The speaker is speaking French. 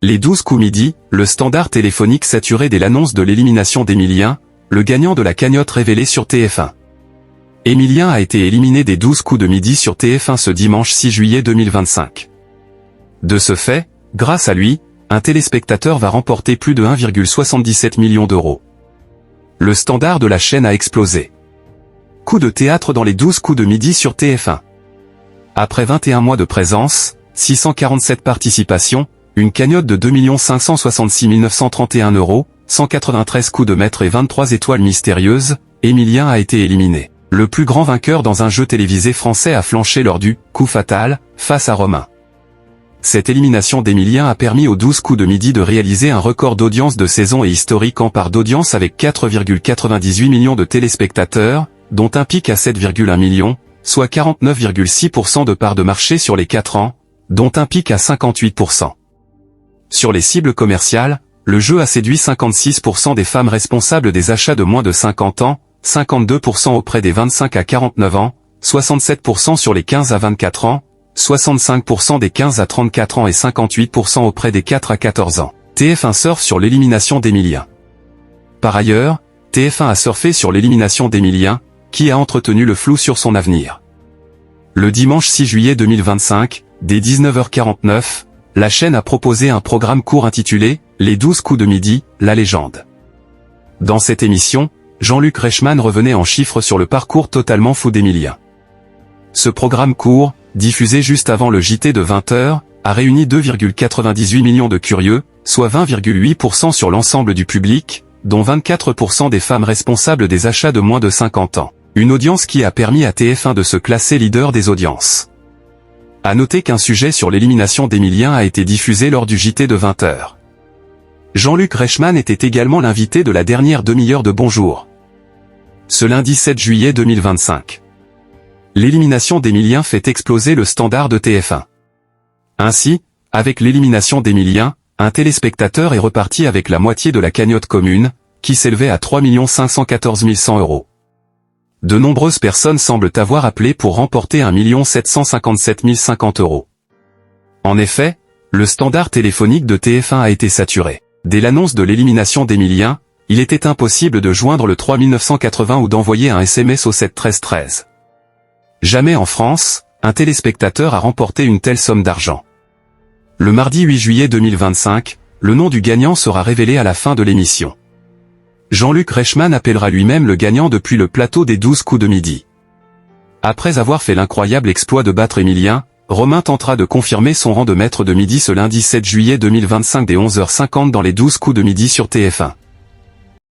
Les 12 coups midi, le standard téléphonique saturé dès l'annonce de l'élimination d'Emilien, le gagnant de la cagnotte révélé sur TF1. Emilien a été éliminé des 12 coups de midi sur TF1 ce dimanche 6 juillet 2025. De ce fait, grâce à lui, un téléspectateur va remporter plus de 1,77 million d'euros. Le standard de la chaîne a explosé. Coup de théâtre dans les 12 coups de midi sur TF1. Après 21 mois de présence, 647 participations, une cagnotte de 2 566 931 euros, 193 coups de maître et 23 étoiles mystérieuses, Emilien a été éliminé. Le plus grand vainqueur dans un jeu télévisé français a flanché lors du « coup fatal » face à Romain. Cette élimination d'Emilien a permis aux 12 coups de midi de réaliser un record d'audience de saison et historique en part d'audience avec 4,98 millions de téléspectateurs, dont un pic à 7,1 millions, soit 49,6% de part de marché sur les 4 ans, dont un pic à 58%. Sur les cibles commerciales, le jeu a séduit 56% des femmes responsables des achats de moins de 50 ans, 52% auprès des 25 à 49 ans, 67% sur les 15 à 24 ans, 65% des 15 à 34 ans et 58% auprès des 4 à 14 ans. TF1 surfe sur l'élimination d'Emilien. Par ailleurs, TF1 a surfé sur l'élimination d'Emilien, qui a entretenu le flou sur son avenir. Le dimanche 6 juillet 2025, dès 19h49, la chaîne a proposé un programme court intitulé « Les 12 coups de midi, la légende ». Dans cette émission, Jean-Luc Reichmann revenait en chiffres sur le parcours totalement fou d'Emilien. Ce programme court, diffusé juste avant le JT de 20h, a réuni 2,98 millions de curieux, soit 20,8% sur l'ensemble du public, dont 24% des femmes responsables des achats de moins de 50 ans. Une audience qui a permis à TF1 de se classer leader des audiences. À noter qu'un sujet sur l'élimination d'Emilien a été diffusé lors du JT de 20h. Jean-Luc Reichmann était également l'invité de la dernière demi-heure de Bonjour. Ce lundi 7 juillet 2025. L'élimination d'Emilien fait exploser le standard de TF1. Ainsi, avec l'élimination d'Emilien, un téléspectateur est reparti avec la moitié de la cagnotte commune, qui s'élevait à 3 514 100 euros. De nombreuses personnes semblent avoir appelé pour remporter 1 757 050 euros. En effet, le standard téléphonique de TF1 a été saturé. Dès l'annonce de l'élimination d'Emilien, il était impossible de joindre le 3980 ou d'envoyer un SMS au 7 13 13. Jamais en France, un téléspectateur a remporté une telle somme d'argent. Le mardi 8 juillet 2025, le nom du gagnant sera révélé à la fin de l'émission. Jean-Luc Reichmann appellera lui-même le gagnant depuis le plateau des 12 coups de midi. Après avoir fait l'incroyable exploit de battre Emilien, Romain tentera de confirmer son rang de maître de midi ce lundi 7 juillet 2025 dès 11h50 dans les 12 coups de midi sur TF1.